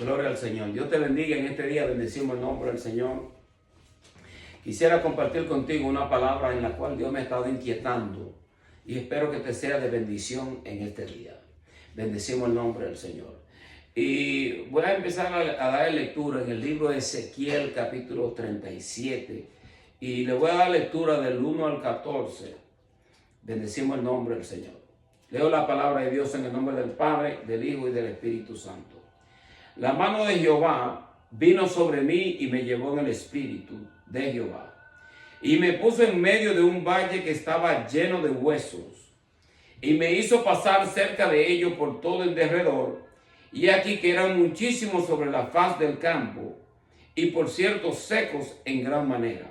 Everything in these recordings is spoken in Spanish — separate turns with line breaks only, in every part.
Gloria al Señor. Dios te bendiga en este día. Bendecimos el nombre del Señor. Quisiera compartir contigo una palabra en la cual Dios me ha estado inquietando y espero que te sea de bendición en este día. Bendecimos el nombre del Señor. Y voy a empezar a dar lectura en el libro de Ezequiel capítulo 37 y le voy a dar lectura del 1 al 14. Bendecimos el nombre del Señor. Leo la palabra de Dios en el nombre del Padre, del Hijo y del Espíritu Santo. La mano de Jehová vino sobre mí y me llevó en el espíritu de Jehová. Y me puso en medio de un valle que estaba lleno de huesos. Y me hizo pasar cerca de ello por todo el derredor. Y aquí que eran muchísimos sobre la faz del campo. Y por cierto secos en gran manera.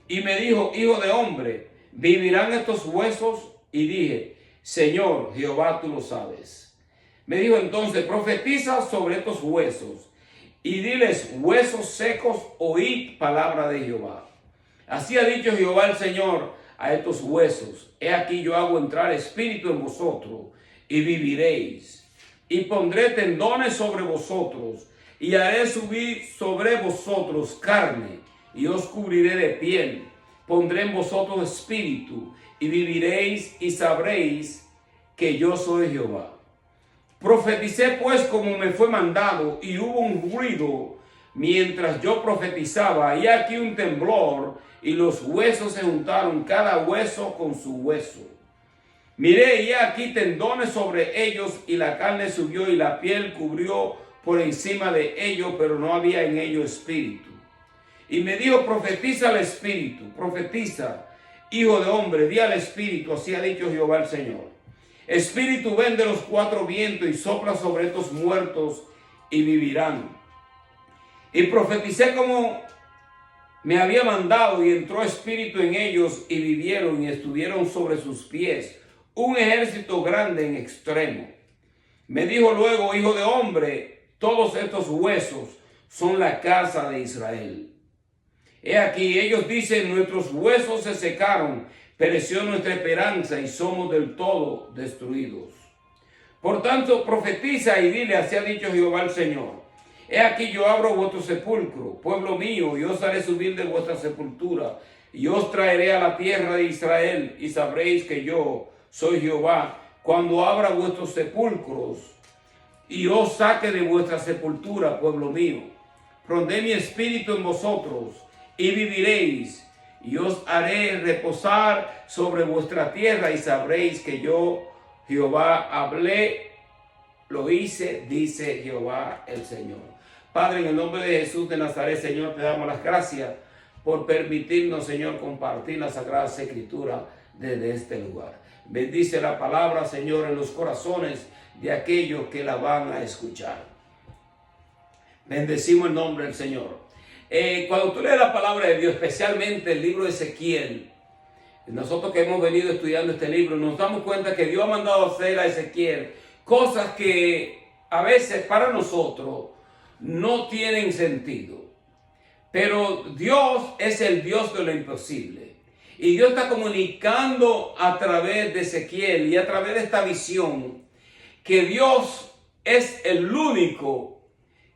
Y me dijo, hijo de hombre, ¿vivirán estos huesos? Y dije, Señor Jehová, tú lo sabes. Me dijo entonces, profetiza sobre estos huesos y diles, huesos secos, oíd palabra de Jehová. Así ha dicho Jehová el Señor a estos huesos. He aquí yo hago entrar espíritu en vosotros y viviréis. Y pondré tendones sobre vosotros y haré subir sobre vosotros carne y os cubriré de piel. Pondré en vosotros espíritu y viviréis y sabréis que yo soy Jehová. Profeticé pues como me fue mandado, y hubo un ruido mientras yo profetizaba, y aquí un temblor, y los huesos se juntaron, cada hueso con su hueso. Miré, y aquí tendones sobre ellos, y la carne subió, y la piel cubrió por encima de ellos, pero no había en ellos espíritu. Y me dijo, profetiza al espíritu, profetiza, hijo de hombre, di al espíritu, así ha dicho Jehová el Señor. Espíritu, ven de los cuatro vientos y sopla sobre estos muertos y vivirán. Y profeticé como me había mandado y entró espíritu en ellos y vivieron y estuvieron sobre sus pies un ejército grande en extremo. Me dijo luego, hijo de hombre, todos estos huesos son la casa de Israel. He aquí, ellos dicen, nuestros huesos se secaron, pereció nuestra esperanza y somos del todo destruidos. Por tanto, profetiza y dile, así ha dicho Jehová el Señor. He aquí yo abro vuestro sepulcro, pueblo mío, y os haré subir de vuestra sepultura, y os traeré a la tierra de Israel, y sabréis que yo soy Jehová, cuando abra vuestros sepulcros, y os saque de vuestra sepultura, pueblo mío. Pondré mi espíritu en vosotros, y viviréis, y os haré reposar sobre vuestra tierra y sabréis que yo, Jehová, hablé, lo hice, dice Jehová el Señor. Padre, en el nombre de Jesús de Nazaret, Señor, te damos las gracias por permitirnos, Señor, compartir la Sagrada Escritura desde este lugar. Bendice la palabra, Señor, en los corazones de aquellos que la van a escuchar. Bendecimos el nombre del Señor. Cuando tú lees la palabra de Dios, especialmente el libro de Ezequiel, nosotros que hemos venido estudiando este libro, nos damos cuenta que Dios ha mandado hacer a Ezequiel cosas que a veces para nosotros no tienen sentido. Pero Dios es el Dios de lo imposible. Y Dios está comunicando a través de Ezequiel y a través de esta visión que Dios es el único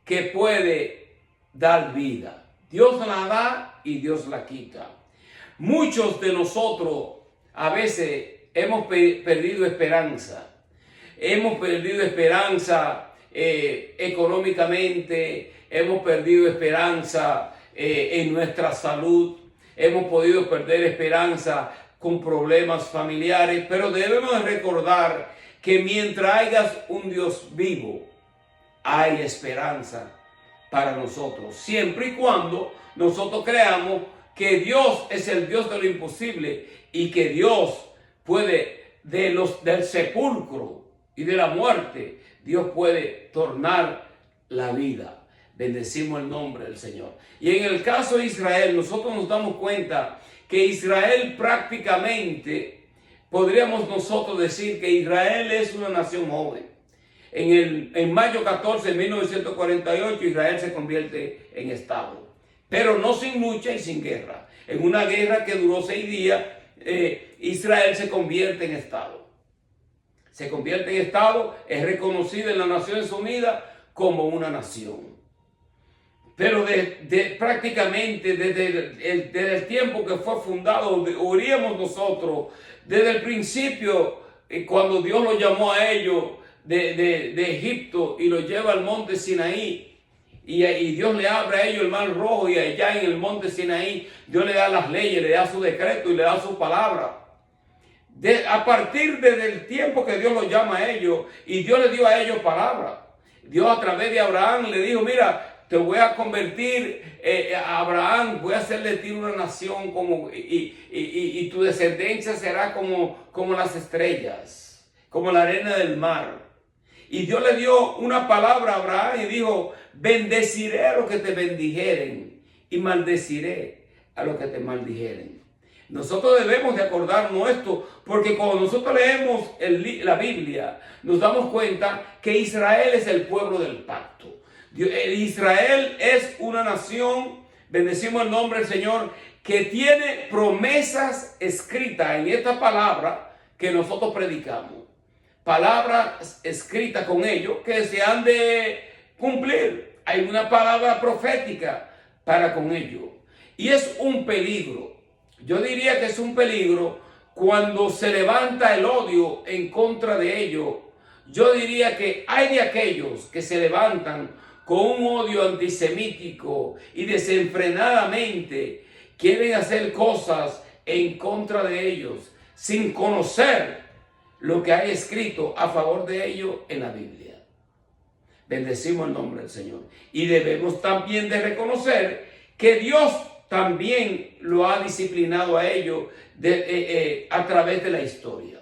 que puede dar vida. Dios la da y Dios la quita. Muchos de nosotros a veces hemos perdido esperanza. Hemos perdido esperanza económicamente. Hemos perdido esperanza en nuestra salud. Hemos podido perder esperanza con problemas familiares. Pero debemos recordar que mientras hayas un Dios vivo, hay esperanza para nosotros, siempre y cuando nosotros creamos que Dios es el Dios de lo imposible y que Dios puede del sepulcro y de la muerte, Dios puede tornar la vida. Bendecimos el nombre del Señor. Y en el caso de Israel, nosotros nos damos cuenta que Israel prácticamente, podríamos nosotros decir que Israel es una nación joven. En mayo 14 de 1948 Israel se convierte en Estado, pero no sin lucha y sin guerra. En una guerra que duró 6 días, Israel se convierte en Estado. Se convierte en Estado, es reconocido en las Naciones Unidas como una nación. Pero prácticamente desde el tiempo que fue fundado, oríamos nosotros, desde el principio, cuando Dios los llamó a ellos de Egipto y los lleva al monte Sinaí, y Dios le abre a ellos el mar rojo, y allá en el monte Sinaí Dios le da las leyes, le da su decreto y le da su palabra. A partir del tiempo que Dios los llama a ellos, y Dios le dio a ellos palabra. Dios a través de Abraham le dijo: mira, te voy a convertir a Abraham, voy a hacer de ti una nación y tu descendencia será como las estrellas, como la arena del mar. Y Dios le dio una palabra a Abraham y dijo: bendeciré a los que te bendijeren y maldeciré a los que te maldijeren. Nosotros debemos de acordarnos esto, porque cuando nosotros leemos la Biblia, nos damos cuenta que Israel es el pueblo del pacto. Israel es una nación, bendecimos el nombre del Señor, que tiene promesas escritas en esta palabra que nosotros predicamos. Palabras escritas con ellos que se han de cumplir. Hay una palabra profética para con ellos. Y es un peligro. Yo diría que es un peligro cuando se levanta el odio en contra de ellos. Yo diría que hay de aquellos que se levantan con un odio antisemítico y desenfrenadamente quieren hacer cosas en contra de ellos sin conocer lo que hay escrito a favor de ellos en la Biblia. Bendecimos el nombre del Señor. Y debemos también de reconocer que Dios también lo ha disciplinado a ellos a través de la historia.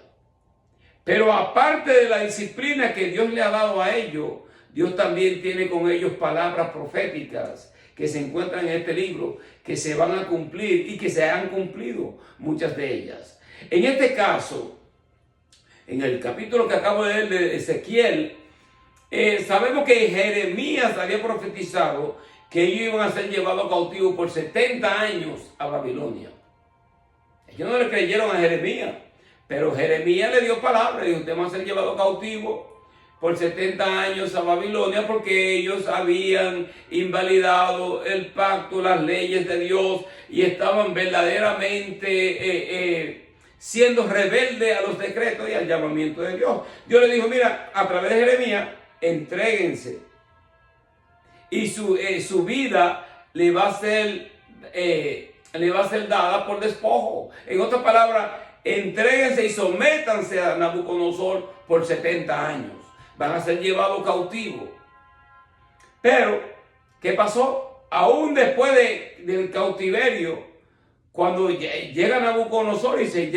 Pero aparte de la disciplina que Dios le ha dado a ellos, Dios también tiene con ellos palabras proféticas que se encuentran en este libro, que se van a cumplir y que se han cumplido muchas de ellas. En este caso, en el capítulo que acabo de leer de Ezequiel, sabemos que Jeremías había profetizado que ellos iban a ser llevados cautivos por 70 años a Babilonia. Ellos no le creyeron a Jeremías, pero Jeremías le dio palabra y dijo: ustedes van a ser llevados cautivos por 70 años a Babilonia, porque ellos habían invalidado el pacto, las leyes de Dios, y estaban verdaderamente siendo rebeldes a los decretos y al llamamiento de Dios. Dios le dijo: mira, a través de Jeremías, entréguense, y su vida le va a ser dada por despojo. En otras palabras, entréguense y sométanse a Nabucodonosor por 70 años. Van a ser llevados cautivos. Pero, ¿qué pasó? Aún después del cautiverio, cuando llega Nabucodonosor y se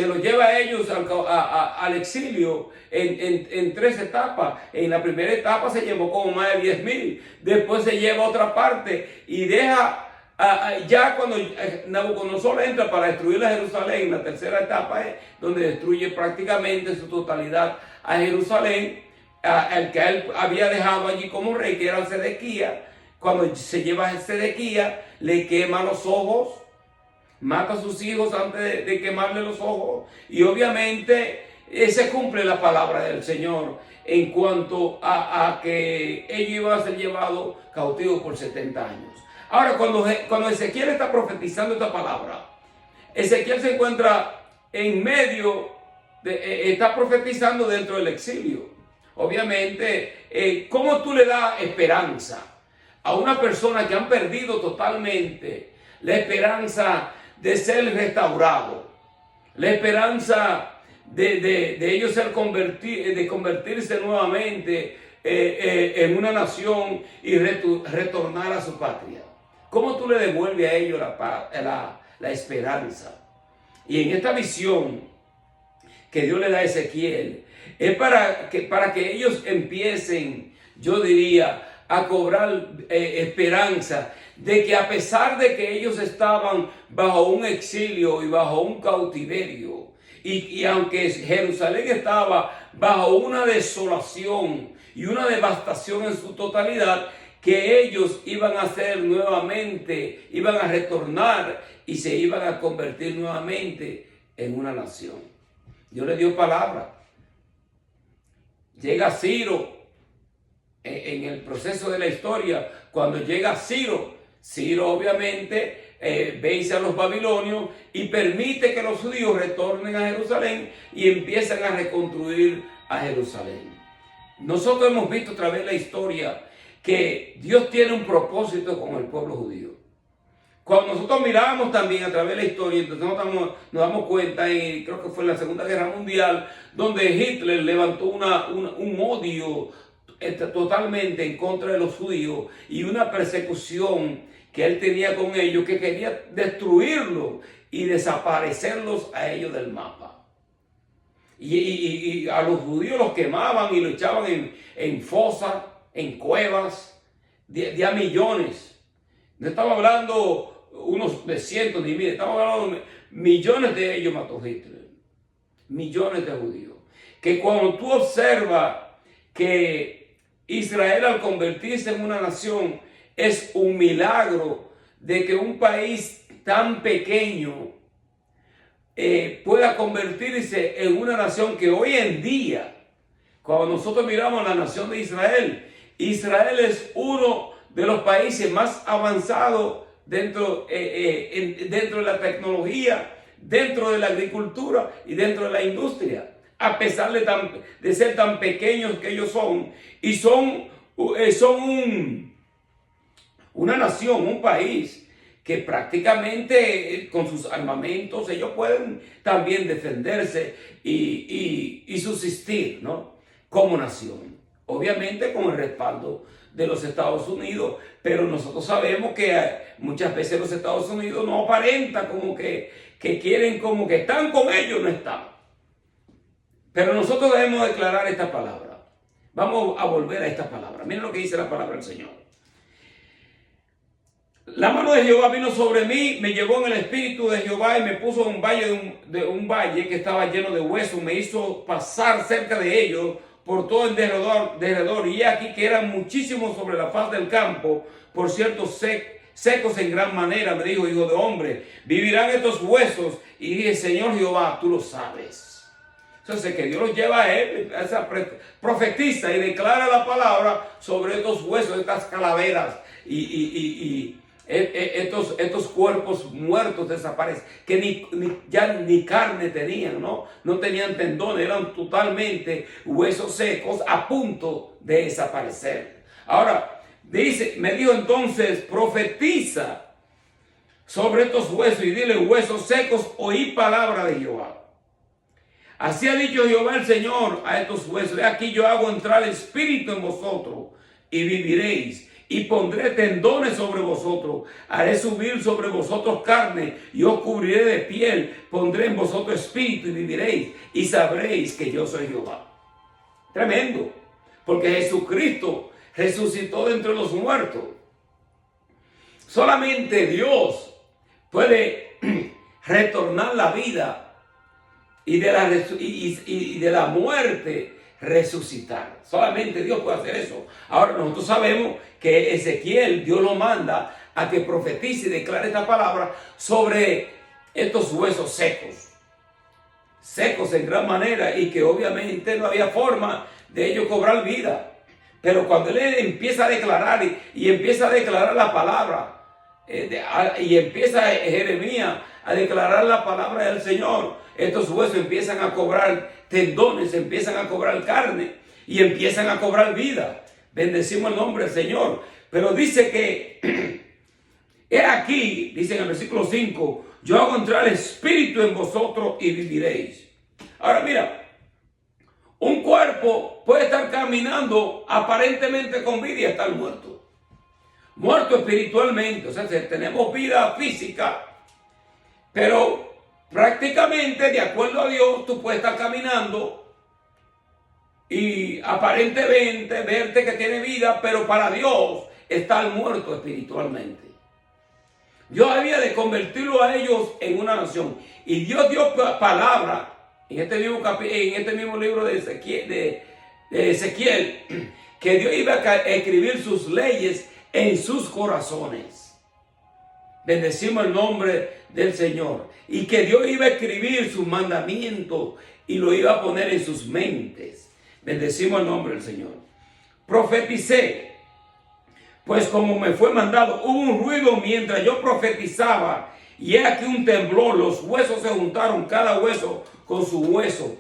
los lleva a ellos al exilio en 3 etapas. En la primera etapa se llevó como más de 10,000. Después se lleva a otra parte y deja, ya cuando Nabucodonosor entra para destruir a Jerusalén, la tercera etapa es donde destruye prácticamente en su totalidad a Jerusalén, el que él había dejado allí como rey, que era Sedequías. Cuando se lleva a Sedequías, le quema los ojos, mata a sus hijos antes de quemarle los ojos, y obviamente se cumple la palabra del Señor en cuanto a que ellos iban a ser llevados cautivos por 70 años. Ahora, cuando Ezequiel está profetizando esta palabra, Ezequiel se encuentra en medio, está profetizando dentro del exilio. Obviamente, ¿cómo tú le das esperanza a una persona que han perdido totalmente la esperanza de ser restaurado, la esperanza de ellos ser de convertirse nuevamente en una nación y retornar a su patria? ¿Cómo tú le devuelves a ellos la esperanza? Y en esta visión que Dios le da a Ezequiel, es para que ellos empiecen, yo diría, a cobrar esperanza de que, a pesar de que ellos estaban bajo un exilio y bajo un cautiverio, y aunque Jerusalén estaba bajo una desolación y una devastación en su totalidad, que ellos iban a ser nuevamente, iban a retornar y se iban a convertir nuevamente en una nación. Dios le dio palabra. Llega Ciro en el proceso de la historia, cuando llega Ciro. Ciro obviamente vence a los babilonios y permite que los judíos retornen a Jerusalén y empiezan a reconstruir a Jerusalén. Nosotros hemos visto a través de la historia que Dios tiene un propósito con el pueblo judío. Cuando nosotros miramos también a través de la historia, entonces nos damos cuenta, creo que fue en la Segunda Guerra Mundial, donde Hitler levantó un odio totalmente en contra de los judíos y una persecución que él tenía con ellos, que quería destruirlos y desaparecerlos a ellos del mapa. Y a los judíos los quemaban y los echaban en fosas, en cuevas, de a millones. No estamos hablando unos de cientos ni miles, estamos hablando de millones de ellos mató Hitler. Millones de judíos. Que cuando tú observas que Israel, al convertirse en una nación, es un milagro de que un país tan pequeño pueda convertirse en una nación que hoy en día, cuando nosotros miramos la nación de Israel, Israel es uno de los países más avanzados dentro de la tecnología, dentro de la agricultura y dentro de la industria, a pesar de ser tan pequeños que ellos son, y son una nación, un país que prácticamente con sus armamentos ellos pueden también defenderse y subsistir, ¿no? Como nación. Obviamente con el respaldo de los Estados Unidos, pero nosotros sabemos que muchas veces los Estados Unidos no aparentan como que quieren, como que están con ellos, no están. Pero nosotros debemos declarar esta palabra. Vamos a volver a esta palabra. Miren lo que dice la palabra del Señor. La mano de Jehová vino sobre mí, me llevó en el espíritu de Jehová y me puso en un valle un valle que estaba lleno de huesos. Me hizo pasar cerca de ellos por todo el derredor. Y aquí que eran muchísimos sobre la faz del campo, por cierto secos en gran manera. Me dijo, hijo de hombre, vivirán estos huesos. Y dije, Señor Jehová, tú lo sabes. Entonces que Dios los lleva a él, a esa profetiza y declara la palabra sobre estos huesos, estas calaveras y estos cuerpos muertos desaparecen, que ya ni carne tenían, no tenían tendones, eran totalmente huesos secos a punto de desaparecer. Ahora, me dijo entonces, profetiza sobre estos huesos y dile, huesos secos, oí palabra de Jehová. Así ha dicho Jehová el Señor a estos huesos, he aquí yo hago entrar el espíritu en vosotros y viviréis. Y pondré tendones sobre vosotros, haré subir sobre vosotros carne, y os cubriré de piel, pondré en vosotros espíritu y viviréis, y sabréis que yo soy Jehová. Tremendo, porque Jesucristo resucitó de entre los muertos. Solamente Dios puede retornar la vida y de la muerte resucitar. Solamente Dios puede hacer eso. Ahora nosotros sabemos que Ezequiel, Dios lo manda a que profetice y declare esta palabra sobre estos huesos secos en gran manera, y que obviamente no había forma de ellos cobrar vida. Pero cuando él empieza a declarar y empieza a declarar la palabra, y empieza Jeremías a declarar la palabra del Señor, estos huesos empiezan a cobrar tendones, empiezan a cobrar carne y empiezan a cobrar vida. Bendecimos el nombre del Señor. Pero dice que he aquí, dice en el versículo 5, yo hago entrar el espíritu en vosotros y viviréis. Ahora mira, un cuerpo puede estar caminando aparentemente con vida y estar muerto. Muerto espiritualmente, o sea, tenemos vida física, pero prácticamente, de acuerdo a Dios, tú puedes estar caminando y aparentemente verte que tiene vida, pero para Dios estar muerto espiritualmente. Dios había de convertirlo a ellos en una nación. Y Dios dio palabra en este mismo libro de Ezequiel, que Dios iba a escribir sus leyes en sus corazones. Bendecimos el nombre del Señor. Y que Dios iba a escribir sus mandamientos y lo iba a poner en sus mentes. Bendecimos el nombre del Señor. profeticé, pues como me fue mandado. Hubo un ruido mientras yo profetizaba, y he aquí un temblor, los huesos se juntaron, cada hueso con su hueso.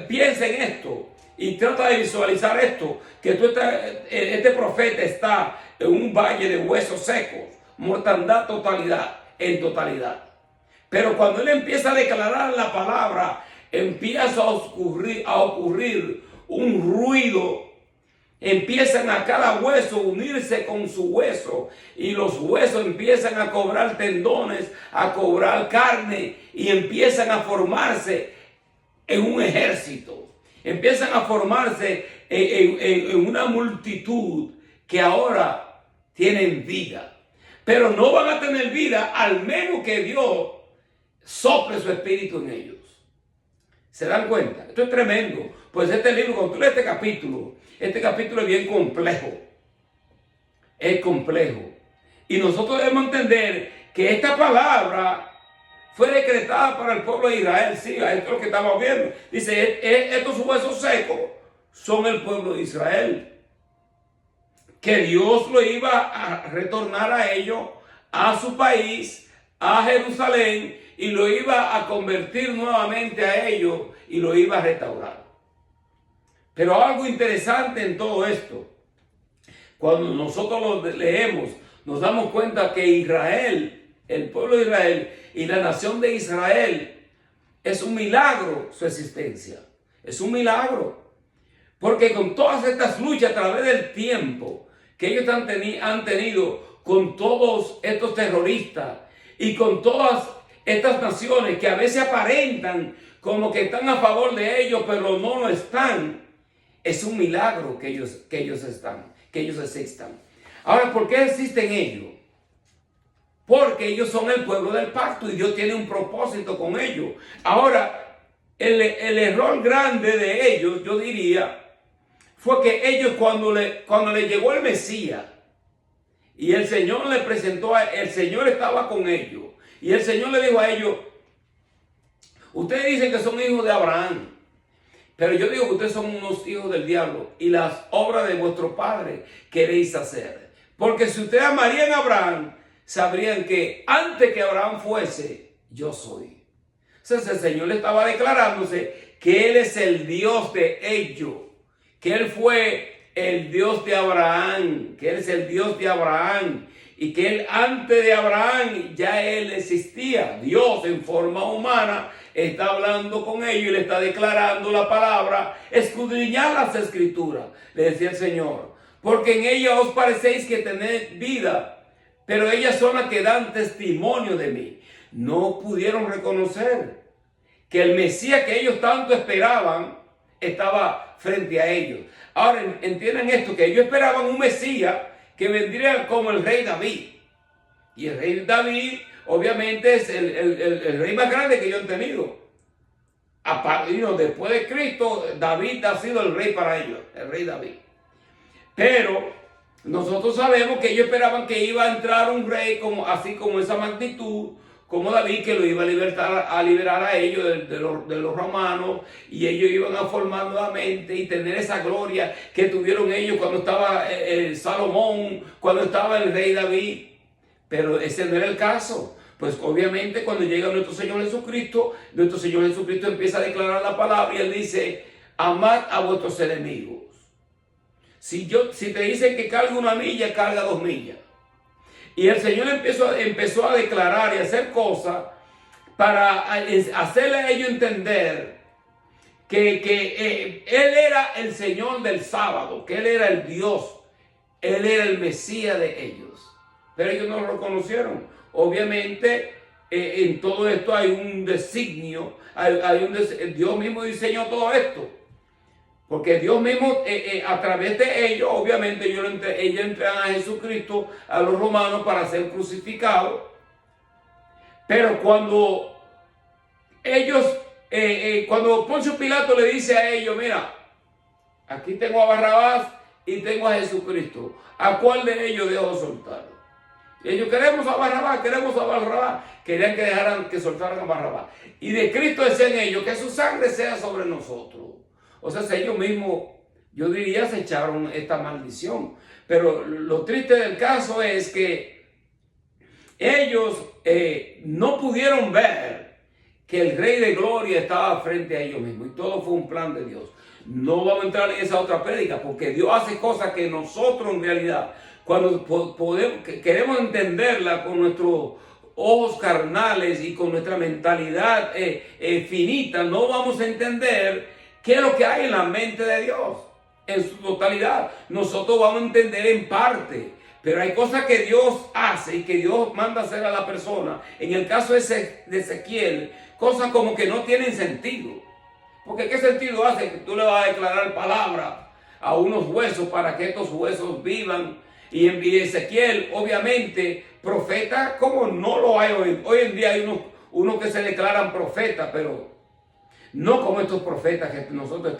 Piensa en esto y trata de visualizar esto, que este profeta está en un valle de huesos secos, mortandad en totalidad. Pero cuando él empieza a declarar la palabra, empieza a ocurrir un ruido. Empiezan a cada hueso unirse con su hueso, y los huesos empiezan a cobrar tendones, a cobrar carne, y empiezan a formarse en un ejército. Empiezan a formarse en una multitud que ahora tienen vida. Pero no van a tener vida al menos que Dios sople su espíritu en ellos. ¿Se dan cuenta? Esto es tremendo. Pues este libro, cuando tú lees este capítulo es bien complejo. Es complejo. Y nosotros debemos entender que esta palabra fue decretada para el pueblo de Israel. Sí, esto es lo que estamos viendo. Dice, estos huesos secos son el pueblo de Israel. Que Dios lo iba a retornar a ellos, a su país, a Jerusalén, y lo iba a convertir nuevamente a ellos y lo iba a restaurar. Pero algo interesante en todo esto, cuando nosotros lo leemos, nos damos cuenta que Israel, el pueblo de Israel y la nación de Israel, es un milagro su existencia. Es un milagro. Porque con todas estas luchas a través del tiempo que ellos han tenido con todos estos terroristas y con todas estas naciones que a veces aparentan como que están a favor de ellos, pero no lo están, es un milagro que ellos existan. Ahora, ¿por qué existen ellos? Porque ellos son el pueblo del pacto y Dios tiene un propósito con ellos. Ahora, el error grande de ellos, yo diría, fue que ellos cuando le llegó el Mesías y el Señor le presentó, el Señor estaba con ellos y el Señor le dijo a ellos, ustedes dicen que son hijos de Abraham, pero yo digo que ustedes son unos hijos del diablo y las obras de vuestro padre queréis hacer. Porque si ustedes amarían a Abraham, sabrían que antes que Abraham fuese, yo soy. Entonces el Señor le estaba declarándose que Él es el Dios de ellos, que Él fue el Dios de Abraham, que Él es el Dios de Abraham, y que Él antes de Abraham ya Él existía. Dios en forma humana está hablando con ellos y le está declarando la palabra. Escudriñad las escrituras, le decía el Señor, porque en ellas os parecéis que tenéis vida, pero ellas son las que dan testimonio de mí. No pudieron reconocer que el Mesías que ellos tanto esperaban estaba frente a ellos. Ahora entiendan esto, que ellos esperaban un Mesías que vendría como el rey David. Y el rey David obviamente es el rey más grande que ellos han tenido. Después de Cristo, David ha sido el rey para ellos, el rey David. Pero nosotros sabemos que ellos esperaban que iba a entrar un rey así como esa magnitud, como David, que lo iba a liberar a ellos de los romanos, y ellos iban a formar nuevamente y tener esa gloria que tuvieron ellos cuando estaba Salomón, cuando estaba el rey David. Pero ese no era el caso. Pues obviamente cuando llega nuestro Señor Jesucristo empieza a declarar la palabra y Él dice, amad a vuestros enemigos. Si te dicen que carga 1 milla, carga 2 millas. Y el Señor empezó a declarar y a hacer cosas para hacerle a ellos entender que Él era el Señor del sábado, que Él era el Dios, Él era el Mesías de ellos. Pero ellos no lo reconocieron. Obviamente en todo esto hay un designio, Dios mismo diseñó todo esto. Porque Dios mismo, a través de ellos, obviamente ellos entregan a Jesucristo a los romanos para ser crucificados. Pero cuando cuando Poncio Pilato le dice a ellos, mira, aquí tengo a Barrabás y tengo a Jesucristo, ¿a cuál de ellos dejo soltar? Y ellos, queremos a Barrabás. Querían que soltaran a Barrabás. Y de Cristo decían ellos, que su sangre sea sobre nosotros. O sea, ellos mismos yo diría se echaron esta maldición. Pero lo triste del caso es que ellos no pudieron ver que el Rey de Gloria estaba frente a ellos mismos y todo fue un plan de Dios. No vamos a entrar en esa otra prédica porque Dios hace cosas que nosotros en realidad, cuando queremos entenderla con nuestros ojos carnales y con nuestra mentalidad finita, no vamos a entender qué es lo que hay en la mente de Dios en su totalidad. Nosotros vamos a entender en parte, pero hay cosas que Dios hace y que Dios manda hacer a la persona. En el caso de Ezequiel, cosas como que no tienen sentido. Porque ¿qué sentido hace que tú le vas a declarar palabra a unos huesos para que estos huesos vivan? Y en Ezequiel, obviamente, profeta como no lo hay hoy. Hoy en día hay unos que se declaran profetas, pero no como estos profetas que nosotros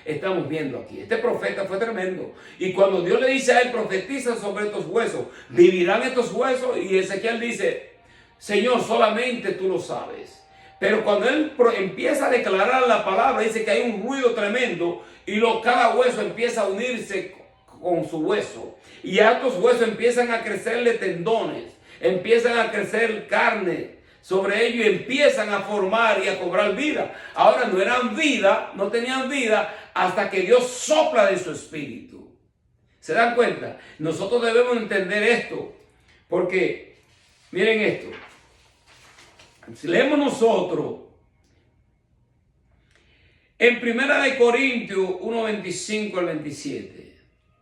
estamos viendo aquí. Este profeta fue tremendo. Y cuando Dios le dice a él, profetiza sobre estos huesos, ¿vivirán estos huesos? Y Ezequiel dice, Señor, solamente tú lo sabes. Pero cuando él empieza a declarar la palabra, dice que hay un ruido tremendo y cada hueso empieza a unirse con su hueso. Y a estos huesos empiezan a crecerle tendones, empiezan a crecer carne sobre ellos y empiezan a formar y a cobrar vida. Ahora no eran vida, no tenían vida hasta que Dios sopla de su espíritu. ¿Se dan cuenta? Nosotros debemos entender esto, porque miren esto. Si leemos nosotros en 1 Corintios 1:25 al 27.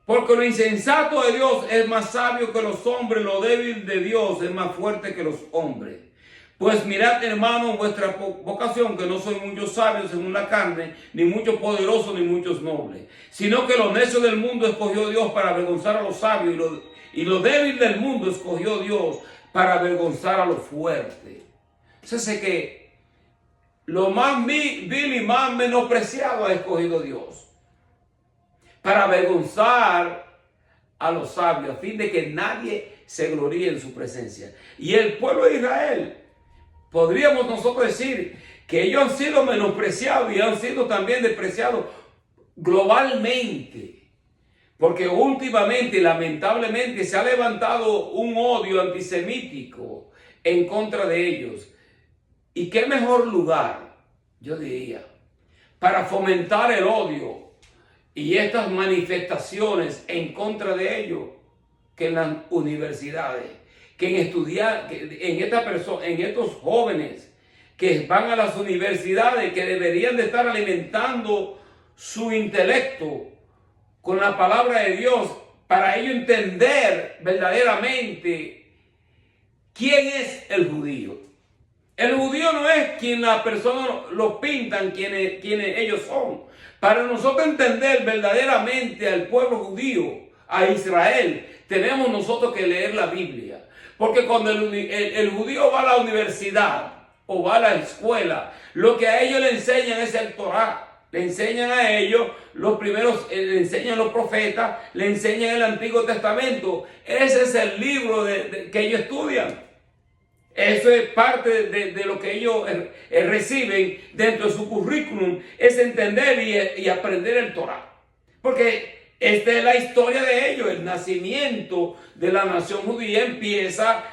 Porque lo insensato de Dios es más sabio que los hombres, lo débil de Dios es más fuerte que los hombres. Pues mirad, hermanos, vuestra vocación, que no soy muchos sabios según la carne, ni muchos poderosos, ni muchos nobles, sino que lo necio del mundo escogió Dios para avergonzar a los sabios, y lo débil del mundo escogió Dios para avergonzar a los fuertes. Entonces que lo más vil y más menospreciado ha escogido Dios para avergonzar a los sabios, a fin de que nadie se gloríe en su presencia. Y el pueblo de Israel, podríamos nosotros decir que ellos han sido menospreciados y han sido también despreciados globalmente. Porque últimamente, lamentablemente, se ha levantado un odio antisemítico en contra de ellos. ¿Y qué mejor lugar, yo diría, para fomentar el odio y estas manifestaciones en contra de ellos que en las universidades, que en estudiar, en estos jóvenes que van a las universidades, que deberían de estar alimentando su intelecto con la palabra de Dios para ellos entender verdaderamente quién es el judío. El judío no es quien las personas lo pintan, quienes ellos son. Para nosotros entender verdaderamente al pueblo judío, a Israel, tenemos nosotros que leer la Biblia. Porque cuando el judío va a la universidad o va a la escuela, lo que a ellos le enseñan es el Torá. Le enseñan a ellos los primeros, le enseñan los profetas, le enseñan el Antiguo Testamento. Ese es el libro que ellos estudian. Eso es parte de lo que ellos reciben dentro de su currículum, es entender y aprender el Torá. Porque esta es la historia de ellos. El nacimiento de la nación judía empieza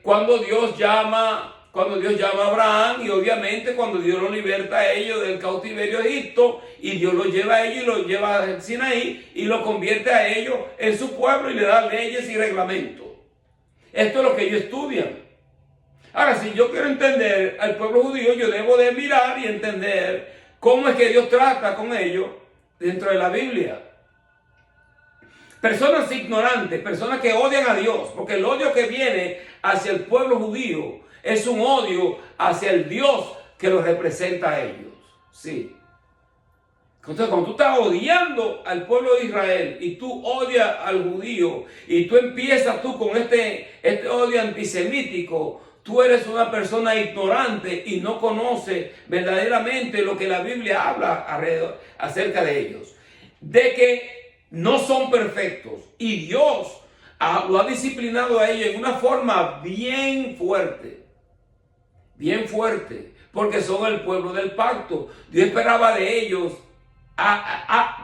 cuando Dios llama a Abraham, y obviamente cuando Dios lo liberta a ellos del cautiverio de Egipto, y Dios los lleva a ellos y los lleva a Sinaí y los convierte a ellos en su pueblo y le da leyes y reglamentos. Esto es lo que ellos estudian. Ahora, si yo quiero entender al pueblo judío, yo debo de mirar y entender cómo es que Dios trata con ellos dentro de la Biblia. Personas ignorantes, personas que odian a Dios, porque el odio que viene hacia el pueblo judío es un odio hacia el Dios que los representa a ellos. Sí. Entonces, cuando tú estás odiando al pueblo de Israel y tú odias al judío y tú empiezas con este odio antisemítico, tú eres una persona ignorante y no conoces verdaderamente lo que la Biblia habla acerca de ellos. De que no son perfectos y Dios lo ha disciplinado a ellos en una forma bien fuerte, porque son el pueblo del pacto. Dios esperaba de ellos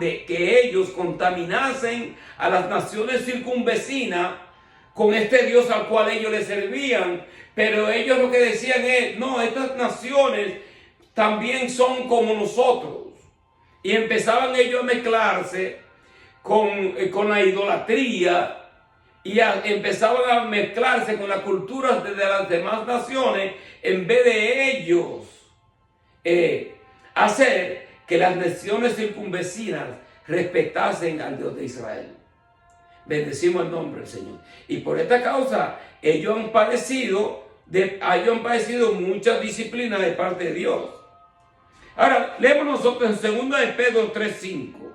de que ellos contaminasen a las naciones circunvecinas con este Dios al cual ellos le servían. Pero ellos lo que decían es, no, estas naciones también son como nosotros. Y empezaban ellos a mezclarse con la idolatría y empezaban a mezclarse con las culturas de las demás naciones en vez de ellos hacer que las naciones circunvecinas respetasen al Dios de Israel. Bendecimos el nombre del Señor. Y por esta causa ellos han padecido mucha disciplina de parte de Dios. Ahora, leemos nosotros en 2 de Pedro 3:5.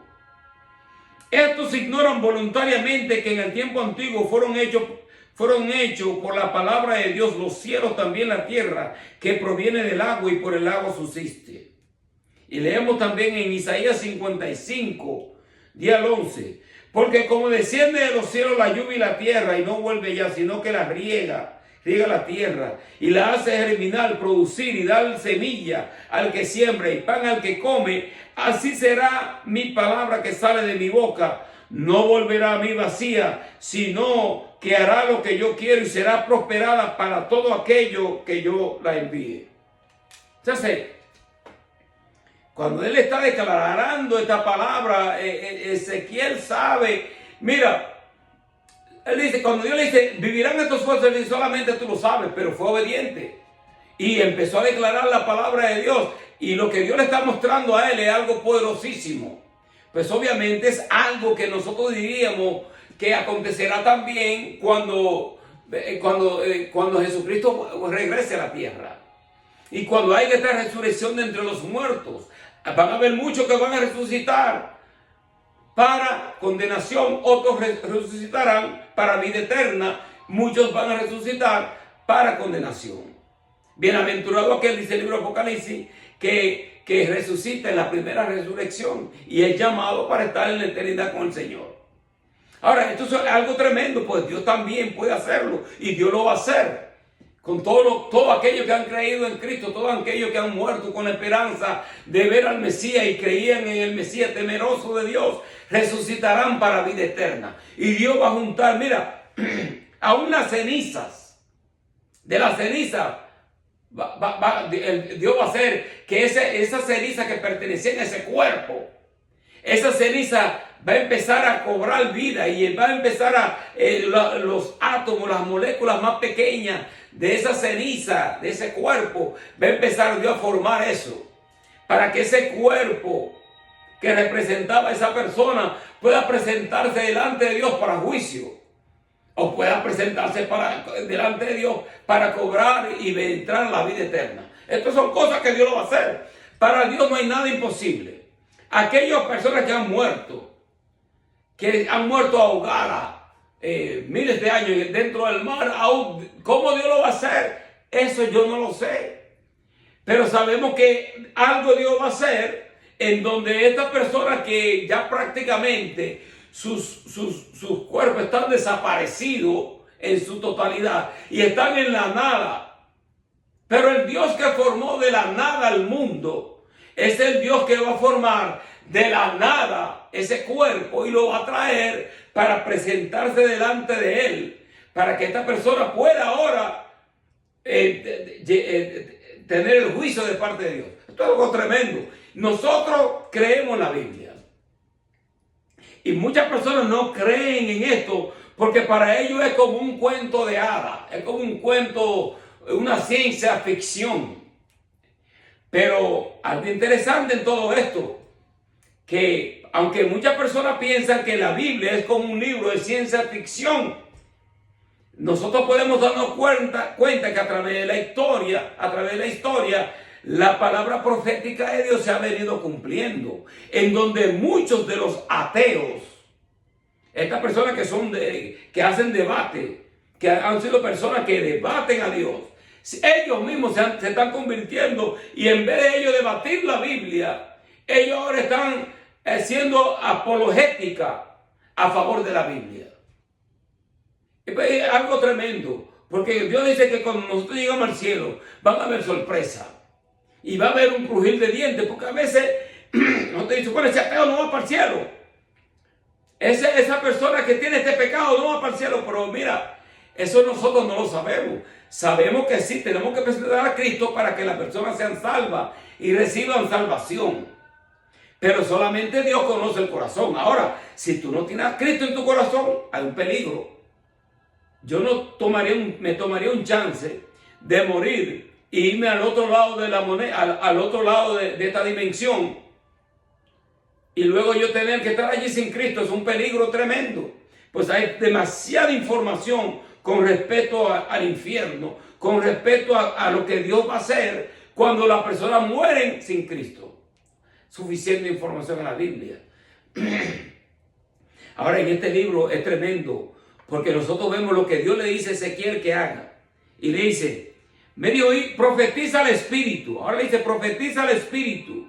Estos ignoran voluntariamente que en el tiempo antiguo fueron hechos por la palabra de Dios los cielos, también la tierra, que proviene del agua y por el agua subsiste. Y leemos también en Isaías 55, día 11. Porque como desciende de los cielos la lluvia y la tierra y no vuelve ya, sino que la riega la tierra y la hace germinar, producir y dar semilla al que siembra y pan al que come, así será mi palabra que sale de mi boca. No volverá a mí vacía, sino que hará lo que yo quiero y será prosperada para todo aquello que yo la envíe. Entonces, cuando él está declarando esta palabra, Ezequiel sabe, mira, él dice, cuando Dios le dice, vivirán estos fuertes, él dice, solamente tú lo sabes, pero fue obediente. Y empezó a declarar la palabra de Dios. Y lo que Dios le está mostrando a él es algo poderosísimo. Pues obviamente es algo que nosotros diríamos que acontecerá también cuando Jesucristo regrese a la tierra. Y cuando haya esta resurrección de entre los muertos, van a haber muchos que van a resucitar para condenación, otros resucitarán para vida eterna, muchos van a resucitar para condenación. Bienaventurado aquel, dice el libro de Apocalipsis, que resucita en la primera resurrección y es llamado para estar en la eternidad con el Señor. Ahora, esto es algo tremendo, pues Dios también puede hacerlo y Dios lo va a hacer. Con todos aquellos que han creído en Cristo, todos aquellos que han muerto con la esperanza de ver al Mesías y creían en el Mesías temeroso de Dios, resucitarán para vida eterna. Y Dios va a juntar, mira, aún las cenizas, de las cenizas, Dios va a hacer que esa ceniza que pertenecía a ese cuerpo, esa ceniza va a empezar a cobrar vida y va a empezar los átomos, las moléculas más pequeñas de esa ceniza, de ese cuerpo, va a empezar Dios a formar eso, para que ese cuerpo que representaba a esa persona pueda presentarse delante de Dios para juicio, o pueda presentarse delante de Dios para cobrar y entrar a la vida eterna. Estas son cosas que Dios lo va a hacer. Para Dios no hay nada imposible. Aquellas personas que han muerto ahogadas miles de años dentro del mar, ¿cómo Dios lo va a hacer? Eso yo no lo sé. Pero sabemos que algo Dios va a hacer en donde estas personas que ya prácticamente sus cuerpos están desaparecidos en su totalidad y están en la nada. Pero el Dios que formó de la nada al mundo es el Dios que va a formar de la nada ese cuerpo y lo va a traer para presentarse delante de él, para que esta persona pueda ahora tener el juicio de parte de Dios. Esto es algo tremendo. Nosotros creemos en la Biblia y muchas personas no creen en esto porque para ellos es como un cuento de hadas, es como un cuento, una ciencia ficción. Pero algo interesante en todo esto, que aunque muchas personas piensan que la Biblia es como un libro de ciencia ficción, nosotros podemos darnos cuenta que a través de la historia, la palabra profética de Dios se ha venido cumpliendo, en donde muchos de los ateos, estas personas que hacen debate, que han sido personas que debaten a Dios, ellos mismos se están convirtiendo y en vez de ellos debatir la Biblia, ellos ahora están siendo apologética a favor de la Biblia. Es algo tremendo, porque Dios dice que cuando nosotros llegamos al cielo van a haber sorpresa y va a haber un crujir de dientes, porque a veces No te dice, bueno, ese ateo no va para el cielo. Esa persona que tiene este pecado no va para el cielo. Pero mira, eso nosotros no lo sabemos. Sabemos que sí, tenemos que presentar a Cristo para que las personas sean salvas y reciban salvación. Pero solamente Dios conoce el corazón. Ahora, si tú no tienes a Cristo en tu corazón, hay un peligro. Yo me tomaría un chance de morir e irme al otro lado de la moneda, al otro lado de esta dimensión, y luego yo tener que estar allí sin Cristo. Es un peligro tremendo. Pues hay demasiada información con respecto al infierno, con respecto a lo que Dios va a hacer cuando las personas mueren sin Cristo. Suficiente información en la Biblia. Ahora, en este libro es tremendo, porque nosotros vemos lo que Dios le dice a Ezequiel que haga. Y le dice, me dijo, profetiza al Espíritu. Ahora le dice, profetiza al Espíritu.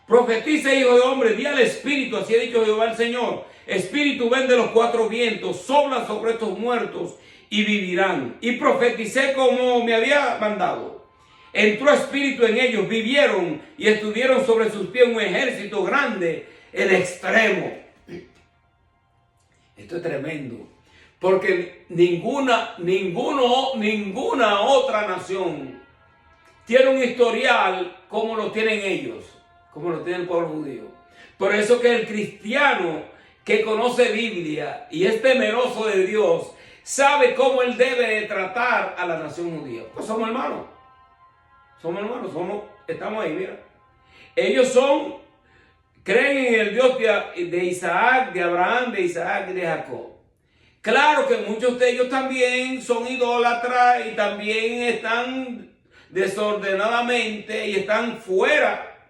Profetiza, hijo de hombre, di al Espíritu, así ha dicho Jehová el Señor. Espíritu, ven de los cuatro vientos, sopla sobre estos muertos y vivirán. Y profeticé como me había mandado. Entró espíritu en ellos, vivieron y estuvieron sobre sus pies un ejército grande en extremo. Esto es tremendo, porque ninguna otra nación tiene un historial como lo tienen ellos, como lo tiene el pueblo judío. Por eso que el cristiano que conoce Biblia y es temeroso de Dios, sabe cómo él debe tratar a la nación judía. Pues somos hermanos, estamos ahí, mira. Ellos creen en el Dios de Isaac, de Abraham, de Isaac y de Jacob. Claro que muchos de ellos también son idólatras y también están desordenadamente y están fuera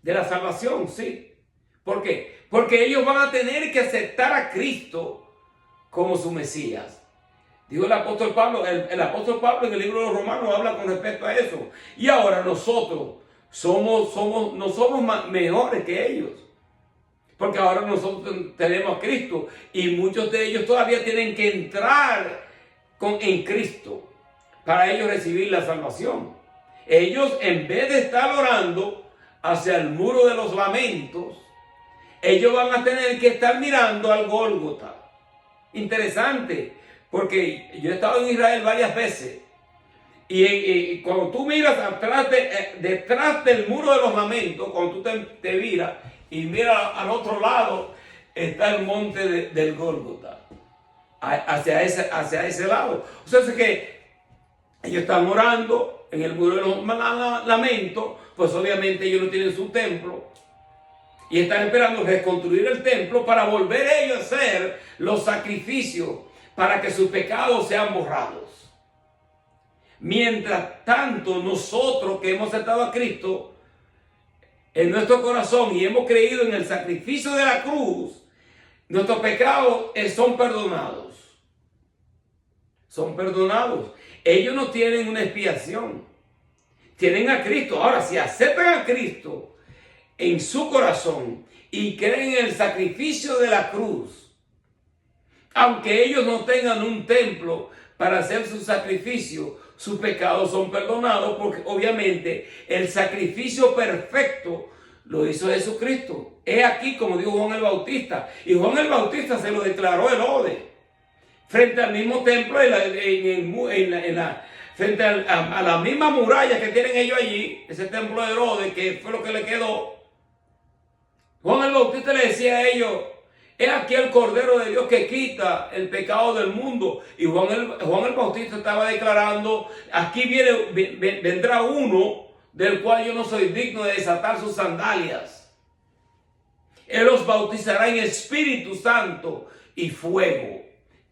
de la salvación, sí. ¿Por qué? Porque ellos van a tener que aceptar a Cristo como su Mesías. Dijo el apóstol Pablo, el apóstol Pablo en el libro de los Romanos habla con respecto a eso. Y ahora nosotros no somos mejores que ellos. Porque ahora nosotros tenemos a Cristo y muchos de ellos todavía tienen que entrar en Cristo para ellos recibir la salvación. Ellos, en vez de estar orando hacia el muro de los lamentos, ellos van a tener que estar mirando al Gólgota. Interesante, porque yo he estado en Israel varias veces y cuando tú miras detrás del muro de los lamentos, cuando tú te miras y miras al otro lado, está el monte del Gólgota, hacia ese lado. O sea, es que ellos están orando en el muro de los lamentos, pues obviamente ellos no tienen su templo y están esperando reconstruir el templo para volver ellos a hacer los sacrificios para que sus pecados sean borrados. Mientras tanto, nosotros que hemos aceptado a Cristo en nuestro corazón y hemos creído en el sacrificio de la cruz, nuestros pecados son perdonados. Son perdonados. Ellos no tienen una expiación. Tienen a Cristo. Ahora, si aceptan a Cristo en su corazón y creen en el sacrificio de la cruz, aunque ellos no tengan un templo para hacer su sacrificio, sus pecados son perdonados, porque obviamente el sacrificio perfecto lo hizo Jesucristo. Es aquí como dijo Juan el Bautista, y Juan el Bautista se lo declaró Herodes frente al mismo templo, frente a la misma muralla que tienen ellos allí, ese templo de Herodes, que fue lo que le quedó. Juan el Bautista le decía a ellos: he aquí el Cordero de Dios que quita el pecado del mundo. Y Juan el Bautista estaba declarando: aquí vendrá uno del cual yo no soy digno de desatar sus sandalias. Él los bautizará en Espíritu Santo y fuego.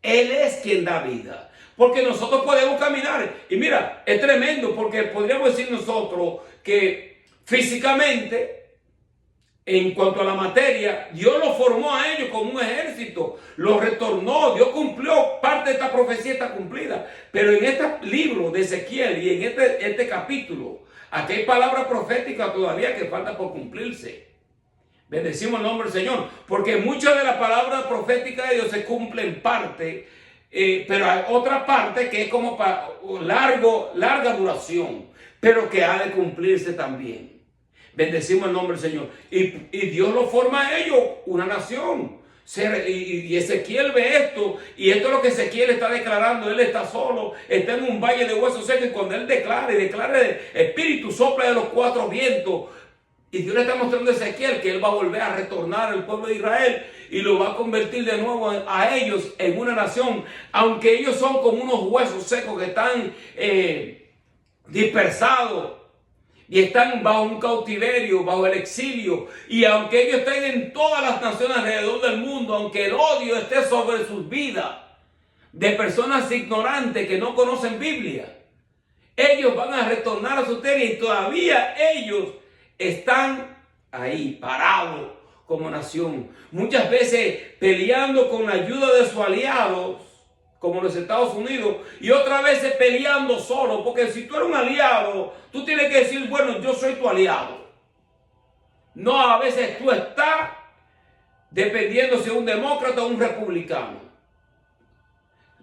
Él es quien da vida. Porque nosotros podemos caminar. Y mira, es tremendo, porque podríamos decir nosotros que físicamente, en cuanto a la materia, Dios lo formó a ellos como un ejército, lo retornó, Dios cumplió, parte de esta profecía está cumplida. Pero en este libro de Ezequiel y en este capítulo, aquí hay palabras proféticas todavía que faltan por cumplirse. Bendecimos el nombre del Señor, porque muchas de las palabras proféticas de Dios se cumplen en parte, pero hay otra parte que es como para larga duración, pero que ha de cumplirse también. Bendecimos el nombre del Señor. Y Dios lo forma a ellos, una nación. Y Ezequiel ve esto, y esto es lo que Ezequiel está declarando. Él está solo, está en un valle de huesos secos, y cuando él declara el espíritu sopla de los cuatro vientos, y Dios le está mostrando a Ezequiel que él va a volver a retornar al pueblo de Israel y lo va a convertir de nuevo a ellos en una nación, aunque ellos son como unos huesos secos que están dispersados y están bajo un cautiverio, bajo el exilio. Y aunque ellos estén en todas las naciones alrededor del mundo, aunque el odio esté sobre sus vidas, de personas ignorantes que no conocen Biblia, ellos van a retornar a su tierra y todavía ellos están ahí, parados como nación. Muchas veces peleando con la ayuda de sus aliados, como los Estados Unidos, y otras veces peleando solo, porque si tú eres un aliado, tú tienes que decir, bueno, yo soy tu aliado. No, a veces tú estás dependiendo si es un demócrata o un republicano.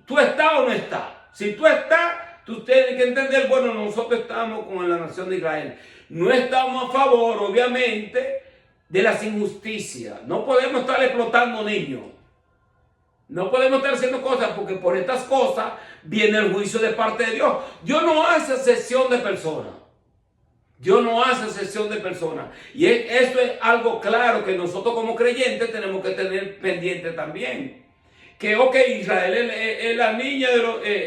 Tú estás o no estás. Si tú estás, tú tienes que entender, bueno, nosotros estamos con la nación de Israel. No estamos a favor, obviamente, de las injusticias. No podemos estar explotando niños. No podemos estar haciendo cosas porque por estas cosas viene el juicio de parte de Dios. Dios no hace excepción de personas. Dios no hace excepción de personas. Y esto es algo claro que nosotros como creyentes tenemos que tener pendiente también. Que Israel es la niña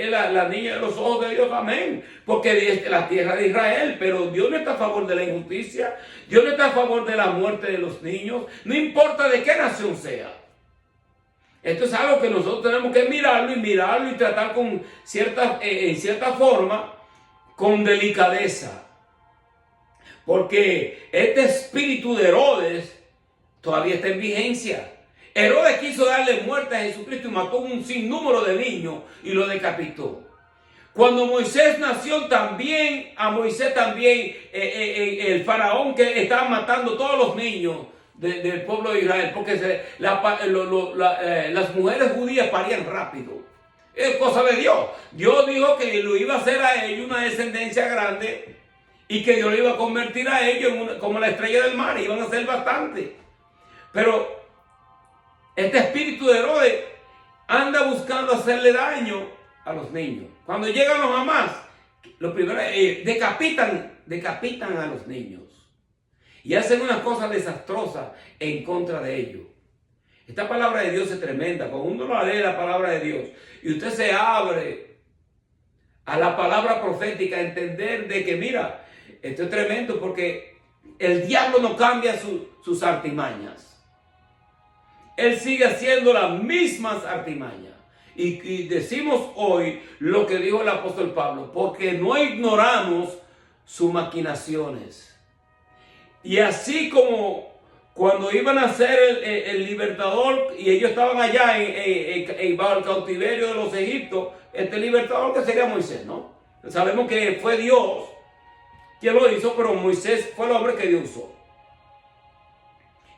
la niña de los ojos de Dios, amén. Porque es la tierra de Israel, pero Dios no está a favor de la injusticia. Dios no está a favor de la muerte de los niños. No importa de qué nación sea. Esto es algo que nosotros tenemos que mirarlo y tratar con en cierta forma, con delicadeza. Porque este espíritu de Herodes todavía está en vigencia. Herodes quiso darle muerte a Jesucristo y mató un sinnúmero de niños y lo decapitó. Cuando Moisés nació también, a Moisés también, el faraón que estaba matando todos los niños del pueblo de Israel, porque las mujeres judías parían rápido. Es cosa de Dios. Dios dijo que lo iba a hacer a ellos una descendencia grande y que Dios lo iba a convertir a ellos como la estrella del mar. Iban a ser bastante. Pero este espíritu de Herodes anda buscando hacerle daño a los niños. Cuando llegan los mamás, lo primero decapitan a los niños. Y hacen unas cosas desastrosas en contra de ellos. Esta palabra de Dios es tremenda. Cuando uno lee la palabra de Dios y usted se abre a la palabra profética, a entender de que, mira, esto es tremendo porque el diablo no cambia sus artimañas. Él sigue haciendo las mismas artimañas. Y decimos hoy lo que dijo el apóstol Pablo, porque no ignoramos sus maquinaciones. Y así como cuando iban a ser el libertador y ellos estaban allá bajo el cautiverio de los egipcios, este libertador que sería Moisés, ¿no? Sabemos que fue Dios quien lo hizo, pero Moisés fue el hombre que Dios usó.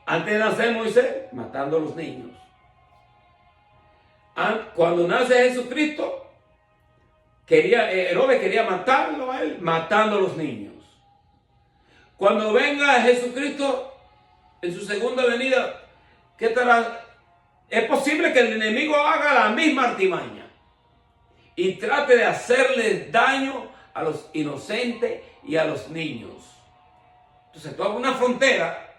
Antes de nacer Moisés, matando a los niños. Cuando nace Jesucristo, Herodes quería matarlo a él, matando a los niños. Cuando venga Jesucristo en su segunda venida, ¿qué tal? Es posible que el enemigo haga la misma artimaña y trate de hacerles daño a los inocentes y a los niños. Entonces tú abres una frontera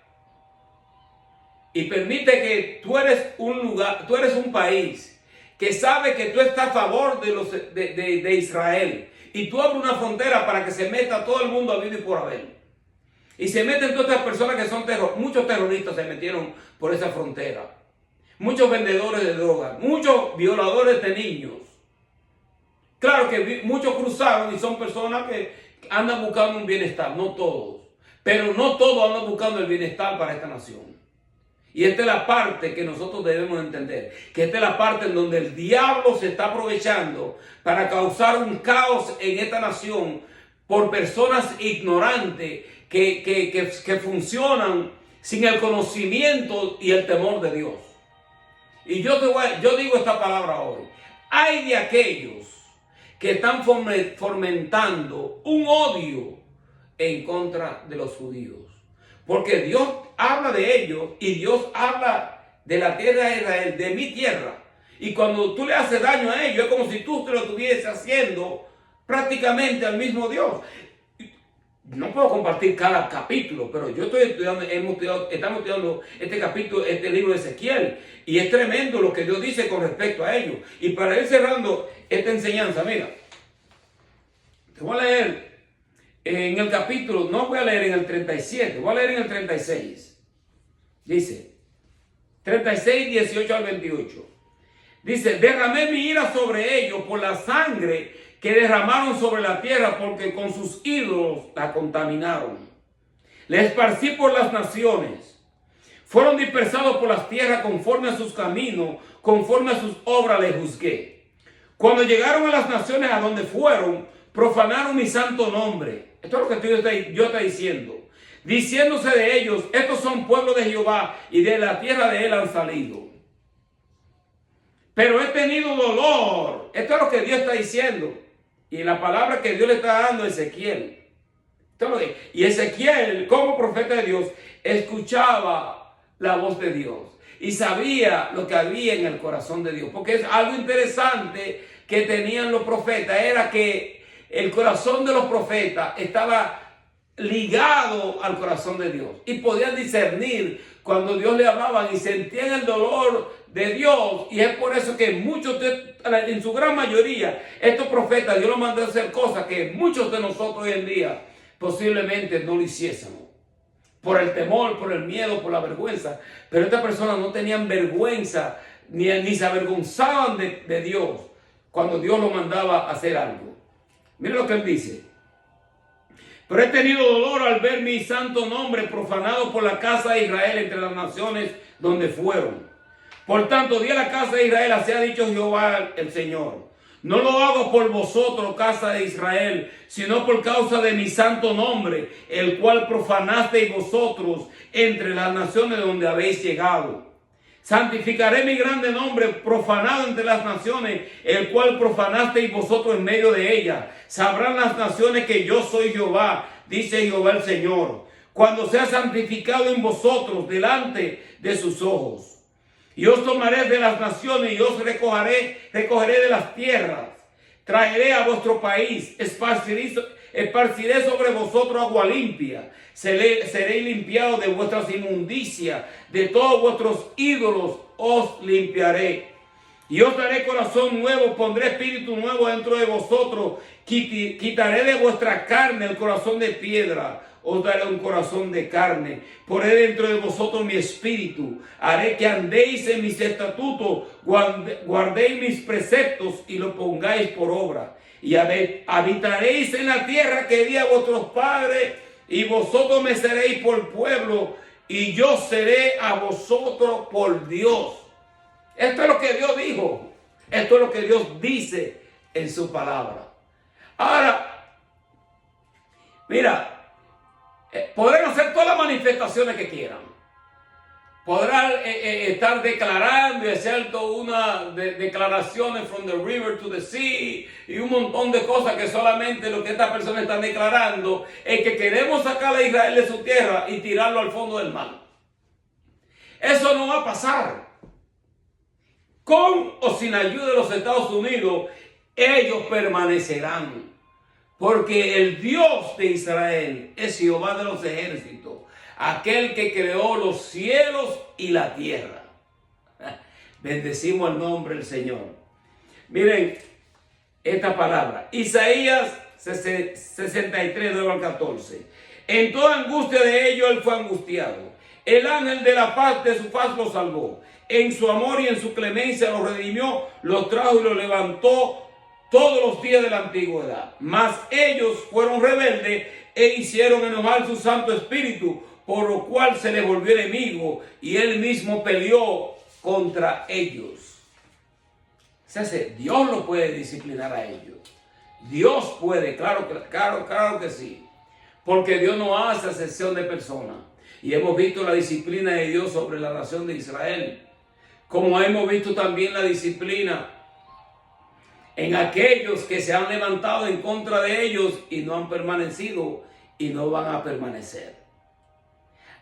y permite que tú eres un país que sabe que tú estás a favor de Israel, y tú abres una frontera para que se meta todo el mundo a vivir y por haber. Y se meten todas estas personas que son muchos terroristas se metieron por esa frontera. Muchos vendedores de drogas, muchos violadores de niños. Claro que muchos cruzaron y son personas que andan buscando un bienestar, no todos. Pero no todos andan buscando el bienestar para esta nación. Y esta es la parte que nosotros debemos entender, que esta es la parte en donde el diablo se está aprovechando para causar un caos en esta nación por personas ignorantes que funcionan sin el conocimiento y el temor de Dios. Y yo digo esta palabra hoy. Hay de aquellos que están fomentando un odio en contra de los judíos. Porque Dios habla de ellos y Dios habla de la tierra de Israel, de mi tierra. Y cuando tú le haces daño a ellos, es como si tú te lo estuviese haciendo prácticamente al mismo Dios. No puedo compartir cada capítulo, pero yo estoy estudiando, estamos estudiando este capítulo, este libro de Ezequiel, y es tremendo lo que Dios dice con respecto a ellos. Y para ir cerrando esta enseñanza, mira, te voy a leer en el capítulo, no voy a leer en el 37, voy a leer en el 36. Dice, 36, 18 al 28. Dice, derramé mi ira sobre ellos por la sangre que derramaron sobre la tierra, porque con sus ídolos la contaminaron. Les esparcí por las naciones. Fueron dispersados por las tierras conforme a sus caminos, conforme a sus obras les juzgué. Cuando llegaron a las naciones a donde fueron, profanaron mi santo nombre. Esto es lo que yo estoy diciendo. Diciéndose de ellos, estos son pueblos de Jehová y de la tierra de él han salido. Pero he tenido dolor. Esto es lo que Dios está diciendo. Y la palabra que Dios le está dando a Ezequiel. Y Ezequiel, como profeta de Dios, escuchaba la voz de Dios. Y sabía lo que había en el corazón de Dios. Porque es algo interesante que tenían los profetas. Era que el corazón de los profetas estaba ligado al corazón de Dios. Y podían discernir cuando Dios le hablaba y sentían el dolor de Dios. Y es por eso que muchos, en su gran mayoría, estos profetas, Dios los mandó a hacer cosas que muchos de nosotros hoy en día posiblemente no lo hiciésemos. Por el temor, por el miedo, por la vergüenza. Pero estas personas no tenían vergüenza, ni se avergonzaban de Dios cuando Dios los mandaba a hacer algo. Mira lo que él dice. Pero he tenido dolor al ver mi santo nombre profanado por la casa de Israel entre las naciones donde fueron. Por tanto, di a la casa de Israel, así ha dicho Jehová el Señor. No lo hago por vosotros, casa de Israel, sino por causa de mi santo nombre, el cual profanasteis vosotros entre las naciones donde habéis llegado. Santificaré mi grande nombre profanado entre las naciones, el cual profanasteis vosotros en medio de ellas. Sabrán las naciones que yo soy Jehová, dice Jehová el Señor, cuando sea santificado en vosotros delante de sus ojos. Y os tomaré de las naciones y os recogeré de las tierras. Traeré a vuestro país, esparciré sobre vosotros agua limpia. Seré limpiado de vuestras inmundicias, de todos vuestros ídolos os limpiaré. Y os daré corazón nuevo, pondré espíritu nuevo dentro de vosotros. Quitaré de vuestra carne el corazón de piedra. Os daré un corazón de carne. Pondré dentro de vosotros mi espíritu. Haré que andéis en mis estatutos, guardéis mis preceptos y lo pongáis por obra. Y habitaréis en la tierra que di a vuestros padres, y vosotros me seréis por pueblo, y yo seré a vosotros por Dios. Esto es lo que Dios dijo. Esto es lo que Dios dice en su palabra. Ahora, mira, podrán hacer todas las manifestaciones que quieran. Podrán estar declarando y hacer toda una declaraciones from the river to the sea y un montón de cosas que solamente lo que estas personas están declarando es que queremos sacar a Israel de su tierra y tirarlo al fondo del mar. Eso no va a pasar. Con o sin ayuda de los Estados Unidos, ellos permanecerán. Porque el Dios de Israel es Jehová de los ejércitos, aquel que creó los cielos y la tierra. Bendecimos el nombre del Señor. Miren esta palabra. Isaías 63, 9 al 14. En toda angustia de ellos él fue angustiado. El ángel de la paz de su faz los salvó. En su amor y en su clemencia los redimió, los trajo y los levantó todos los días de la antigüedad. Mas ellos fueron rebeldes e hicieron enojar su Santo Espíritu, por lo cual se les volvió enemigo y él mismo peleó contra ellos. O sea, Dios lo puede disciplinar a ellos. Dios puede, claro que sí. Porque Dios no hace acepción de personas. Y hemos visto la disciplina de Dios sobre la nación de Israel. Como hemos visto también la disciplina en aquellos que se han levantado en contra de ellos y no han permanecido y no van a permanecer.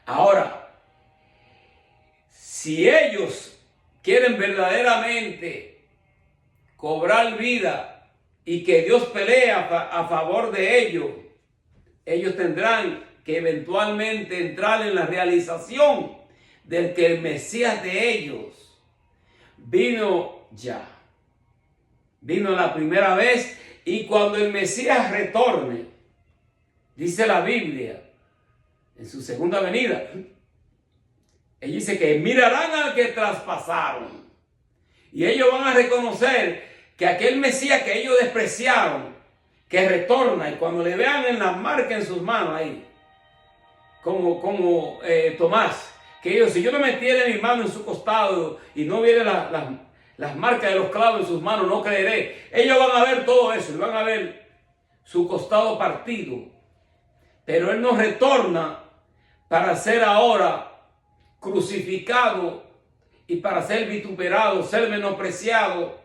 Ahora, si ellos quieren verdaderamente cobrar vida y que Dios pelee a favor de ellos, ellos tendrán que eventualmente entrar en la realización del que el Mesías de ellos vino ya. Vino la primera vez, y cuando el Mesías retorne, dice la Biblia, en su segunda venida, él dice que mirarán al que traspasaron. Y ellos van a reconocer que aquel Mesías que ellos despreciaron, que retorna, y cuando le vean en las marcas en sus manos ahí, como Tomás, que ellos, si yo no metiera mi mano en su costado y no viera las marcas de los clavos en sus manos, no creeré. Ellos van a ver todo eso, y van a ver su costado partido. Pero Él nos retorna para ser ahora crucificado y para ser vituperado, ser menospreciado.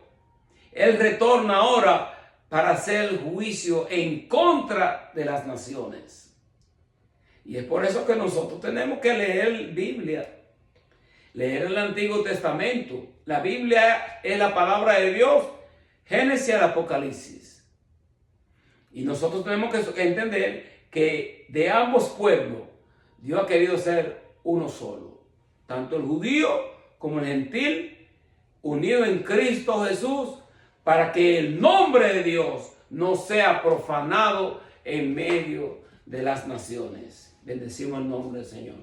Él retorna ahora para hacer el juicio en contra de las naciones. Y es por eso que nosotros tenemos que leer Biblia, leer el Antiguo Testamento. La Biblia es la palabra de Dios, Génesis al Apocalipsis. Y nosotros tenemos que entender que de ambos pueblos Dios ha querido ser uno solo. Tanto el judío como el gentil, unido en Cristo Jesús, para que el nombre de Dios no sea profanado en medio de las naciones. Bendecimos el nombre del Señor.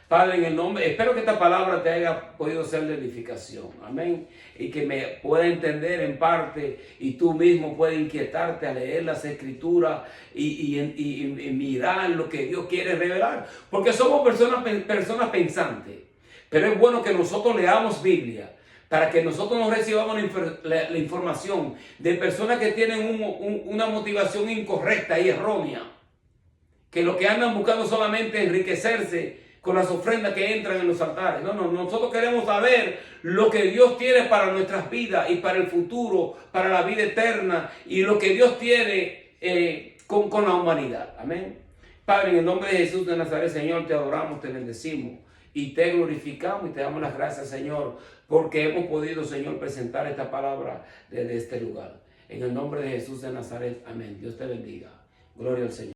Padre, en el nombre, espero que esta palabra te haya podido ser de edificación. Amén. Y que me pueda entender en parte, y tú mismo puedas inquietarte a leer las Escrituras y mirar lo que Dios quiere revelar. Porque somos personas pensantes. Pero es bueno que nosotros leamos Biblia, para que nosotros no recibamos la información de personas que tienen una motivación incorrecta y errónea, que lo que andan buscando solamente es enriquecerse con las ofrendas que entran en los altares. No, nosotros queremos saber lo que Dios tiene para nuestras vidas y para el futuro, para la vida eterna, y lo que Dios tiene con la humanidad. Amén. Padre, en el nombre de Jesús de Nazaret, Señor, te adoramos, te bendecimos y te glorificamos y te damos las gracias, Señor, porque hemos podido, Señor, presentar esta palabra desde este lugar. En el nombre de Jesús de Nazaret, amén. Dios te bendiga. Gloria al Señor.